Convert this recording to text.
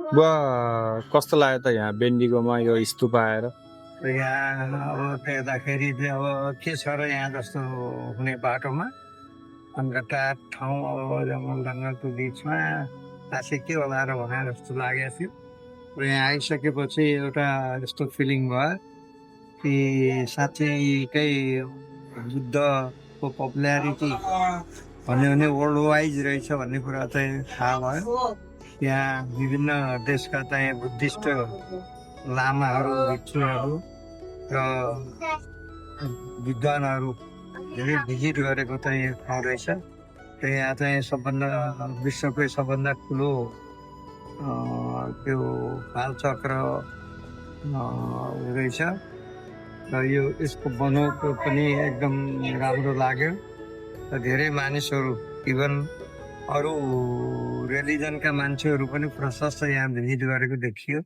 बुवा कस्तो लाग्यो त यहाँ बेन्डिगोमा यो स्तूप आएर? यहाँ अब हेर्दाखेरि चाहिँ अब के छ र यहाँ जस्तो हुने बाटोमा घनघटा ठाउँ अब जङ्गलको बिचमा खासै के होला र भनेर जस्तो लागेको थियो र यहाँ आइसकेपछि एउटा यस्तो फिलिङ भयो कि साँच्चैकै बुद्धको पपुल्यारिटी भन्यो भने वर्ल्ड वाइज रहेछ भन्ने कुरा चाहिँ थाहा भयो। यहाँ विभिन्न देशका चाहिँ बुद्धिस्ट लामाहरू भिक्षुहरू र विद्वानहरू धेरै भिजिट गरेको चाहिँ ठाउँ रहेछ र यहाँ चाहिँ सबभन्दा विश्वकै सबभन्दा ठुलो त्यो कालचक्र रहेछ र यो यसको बनावट पनि एकदम राम्रो लाग्यो र धेरै मानिसहरू इभन अरू रिलिजनका मान्छेहरू पनि प्रशस्त यहाँ भिजिट गरेको देखियो।